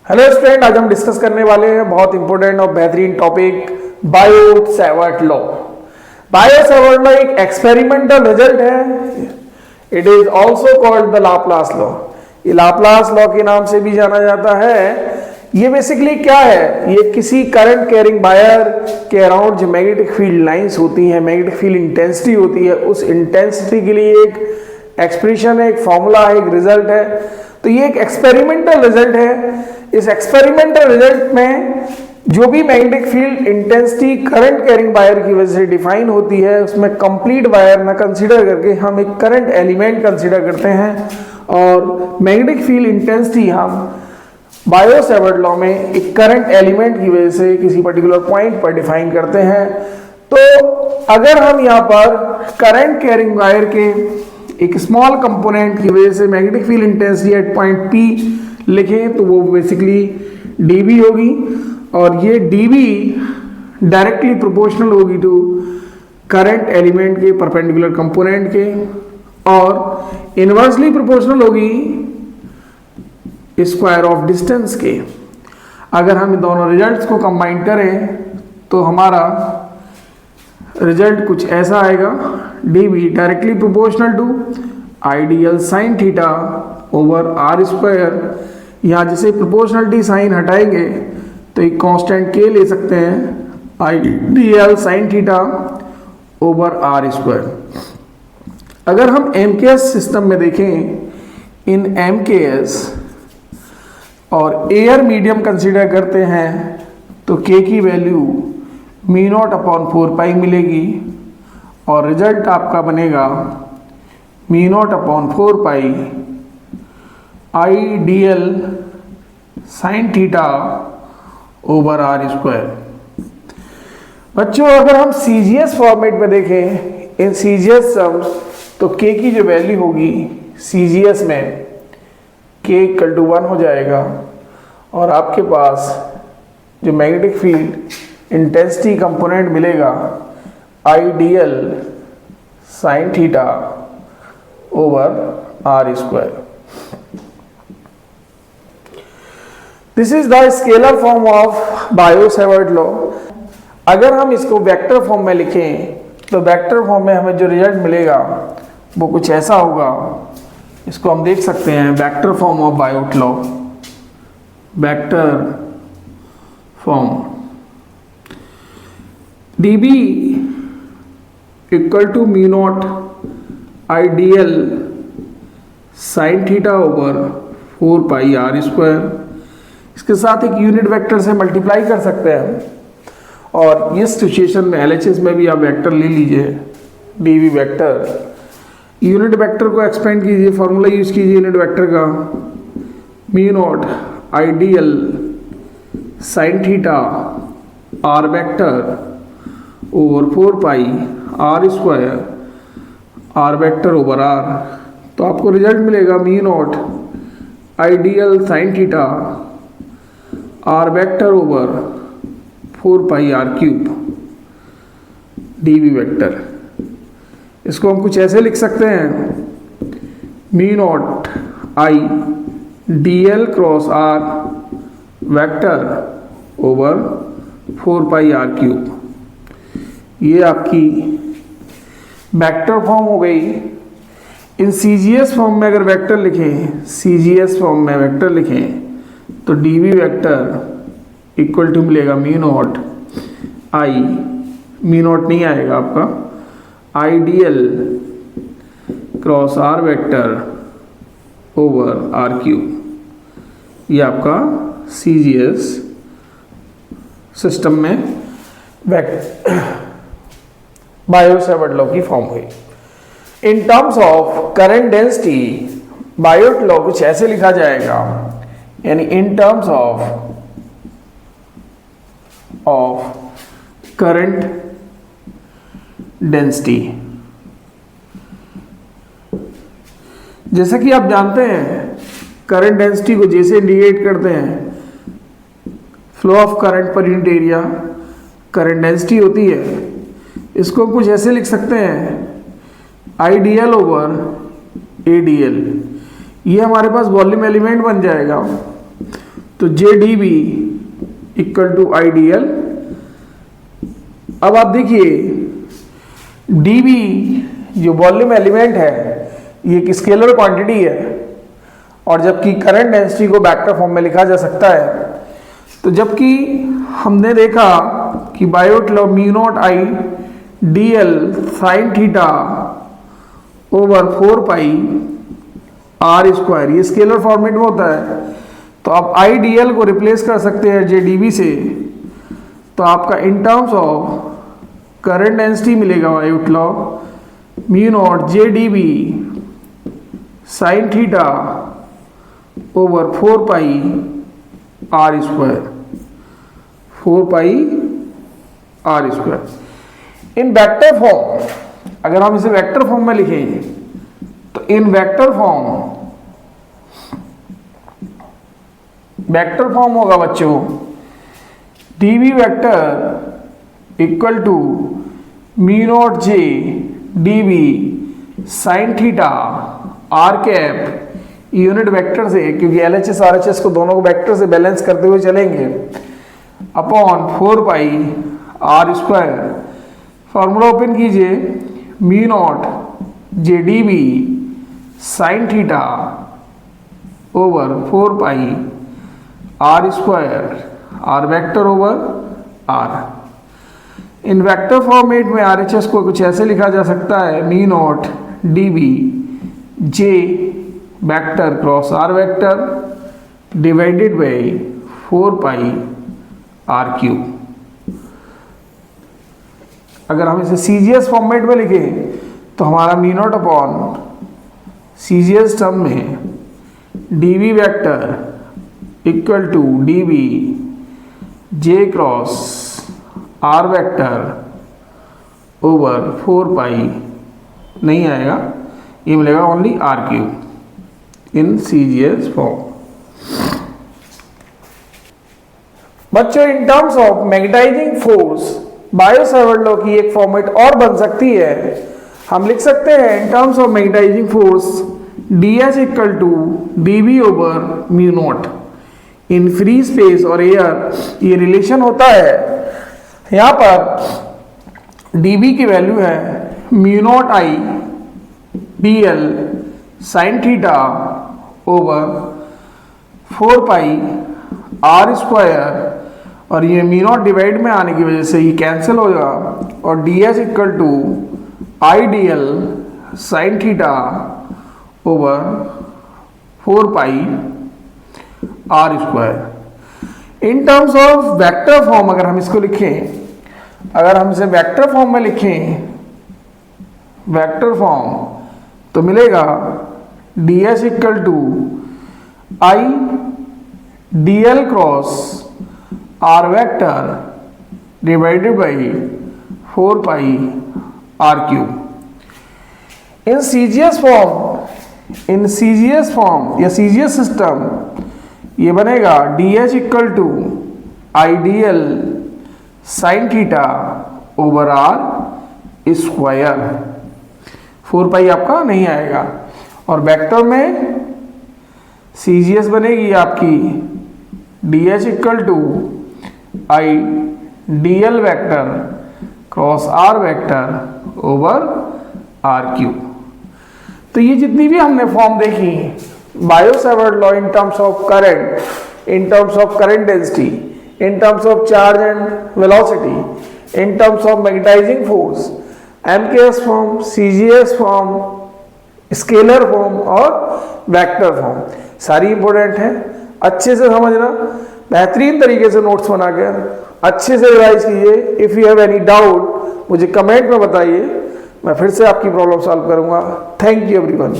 Hello student, आज हम discuss करने वाले हैं बहुत इंपॉर्टेंट और बेहतरीन topic bio-Savart law. Bio-Savart law एक एक्सपेरिमेंटल रिजल्ट है। It is also called the Laplace law. ये लाप्लास लॉ के नाम से भी जाना जाता है। ये बेसिकली क्या है, ये किसी करंट कैरिंग वायर के अराउंड जो मैग्नेटिक फील्ड लाइंस होती हैं, मैग्नेटिक फील्ड इंटेंसिटी होती है, उस इंटेंसिटी के लिए एक एक्सप्रेशन है, एक फॉर्मूला है, एक रिजल्ट है। तो ये एक एक्सपेरिमेंटल रिजल्ट है। इस एक्सपेरिमेंटल रिजल्ट में जो भी magnetic field intensity current carrying wire की वजह से डिफाइन होती है, उसमें कंप्लीट वायर ना कंसीडर करके हम एक करंट एलिमेंट कंसीडर करते हैं और मैग्नेटिक फील्ड इंटेंसिटी हम बायो-सैवर्ट लॉ में एक करंट एलिमेंट की वजह से किसी पर्टिकुलर पॉइंट पर डिफाइन करते हैं। तो अगर हम यहाँ पर करंट कैरिंग वायर के एक स्मॉल कंपोनेंट की वजह से magnetic field intensity at point P लिखें तो वो बेसिकली dB होगी और ये dB डायरेक्टली प्रोपोर्शनल होगी टू करंट एलिमेंट के परपेंडिकुलर कंपोनेंट के और इनवर्सली प्रोपोर्शनल होगी स्क्वायर ऑफ डिस्टेंस के। अगर हम इन दोनों रिजल्ट्स को कंबाइन करें तो हमारा रिजल्ट कुछ ऐसा आएगा, dB directly proportional to I D L sine theta over R square. यहाँ जैसे प्रोपोर्शनलिटी साइन हटाएंगे तो एक कांस्टेंट k ले सकते हैं, I D L sine theta over R square. अगर हम MKS सिस्टम में देखें, इन MKS और एयर मीडियम कंसीडर करते हैं तो k की वैल्यू μ0/4 मिलेगी और रिजल्ट आपका बनेगा μ0/4 ideal sine theta over R square. बच्चों, अगर हम CGS फॉर्मेट में देखें इन CGS सम्स तो k की जो वैल्यू होगी CGS में k = 1 हो जाएगा और आपके पास जो मैग्नेटिक फील्ड इंटेंसिटी कंपोनेंट मिलेगा I D L sine theta over R square. This is the scalar form of Biot Savart law. अगर हम इसको वेक्टर फॉर्म में लिखें तो वेक्टर फॉर्म में हमें जो रिजल्ट मिलेगा वो कुछ ऐसा होगा। इसको हम देख सकते हैं, vector form of Biot Savart law, vector form dB = μ0 ideal sine theta over 4 r square. इसके साथ एक यूनिट वेक्टर से मल्टीप्लाई कर सकते हैं और इस सिचुएशन में LHS में भी आप वेक्टर ले लीजिए, dB वेक्टर। यूनिट वेक्टर को एक्सपेंड कीजिए, फॉर्मूला यूज कीजिए यूनिट वेक्टर का, μ0 ideal sine theta r vector over 4 r square r vector over r। तो आपको रिजल्ट मिलेगा μ0 ideal sine theta r vector over 4 r cube dB vector. इसको हम कुछ ऐसे लिख सकते हैं, μ0 I dl cross r vector over 4 r cube. ये आपकी वेक्टर फॉर्म हो गई। इन CGS फॉर्म में अगर वेक्टर लिखें, CGS फॉर्म में वेक्टर लिखें तो dB वेक्टर इक्वल टू मिलेगा μ0 I, μ0 नहीं आएगा आपका, ideal cross r vector over r cube. ये आपका CGS सिस्टम में बायो-सैवर्ट लॉ की फॉर्म हुई। इन terms of current density bio-Savart law कुछ ऐसे लिखा जाएगा, यानी इन टर्म्स ऑफ करंट डेंसिटी। जैसा कि आप जानते हैं करंट डेंसिटी को जैसे इंडिकेट करते हैं flow of current per unit area, current density होती है। इसको कुछ ऐसे लिख सकते हैं, आइडियल ओवर ADL। ये हमारे पास वॉल्यूम एलिमेंट बन जाएगा। तो J D B equal to I D L. अब आप देखिए डी बी जो वॉल्यूम एलिमेंट है ये एक स्केलर क्वांटिटी है, और जबकि करंट डेंसिटी को वेक्टर फॉर्म में लिखा जा सकता है। तो जबकि हमने देखा कि Biot law mu naught I D L sine theta over 4 pi R square, ये स्केलर फॉर्मेट में होता है। तो आप आई डी एल को रिप्लेस कर सकते हैं जे डी बी से, तो आपका in terms of current density मिलेगा Biot law mu naught J D B sine theta over 4 pi R square, 4 pi R square. In vector form, अगर हम इसे वेक्टर फॉर्म में लिखें तो इन वेक्टर फॉर्म होगा बच्चों D B vector equal to mu naught J D B sine theta R cap unit vector से, क्योंकि L H S R H S को दोनों को वेक्टर से बैलेंस करते हुए चलेंगे, upon 4 pi R square. Formula open कीजिए, mu naught J D B sine theta over 4 pi R square, R vector over R. In vector format में R H S को कुछ ऐसे लिखा जा सकता है, mu naught D B J vector cross R vector divided by 4 pi R cube. अगर हम इसे सीजीएस फॉर्मेट में लिखें तो हमारा mu naught upon CGS term में D B vector equal to D B J cross R vector over 4 pi नहीं आएगा, ये मिलेगा only R cube in CGS form. बच्चों in terms of magnetising force Biot Savart law की एक format और बन सकती है। हम लिख सकते हैं in terms of magnetising force D H equal to D B over mu naught. In free space और एयर ये रिलेशन होता है, यहाँ पर डी बी की वैल्यू है mu naught I D L sine theta over 4 pi R square, और ये म्यू नॉट डिवाइड में आने की वजह से ये कैंसिल होगा, और D H equal to I D L sine theta over 4 pi R square. In terms of vector form अगर हम इसको लिखें, अगर हम इसे वेक्टर फॉर्म में लिखें, वेक्टर फॉर्म, तो मिलेगा D H equal to I D L cross R vector divided by 4 pi R cube. In CGS form या सीजीएस सिस्टम ये बनेगा D H equal to I D L sine theta over R square, 4 pi आपका नहीं आएगा, और vector में CGS बनेगी आपकी D H equal to I D L vector cross R vector over R cube. तो ये जितनी भी हमने फॉर्म देखी Biot Savart law in terms of current, in terms of current density, in terms of charge and velocity, in terms of magnetising force, MKS form, CGS form, scalar form और vector form, सारी important है। अच्छे से समझना, बेहतरीन तरीके से notes बनाकर अच्छे से रिवाइज कीजिए। If you have any doubt मुझे कमेंट में बताइए, मैं फिर से आपकी प्रॉब्लम सॉल्व करूंगा। Thank you everyone.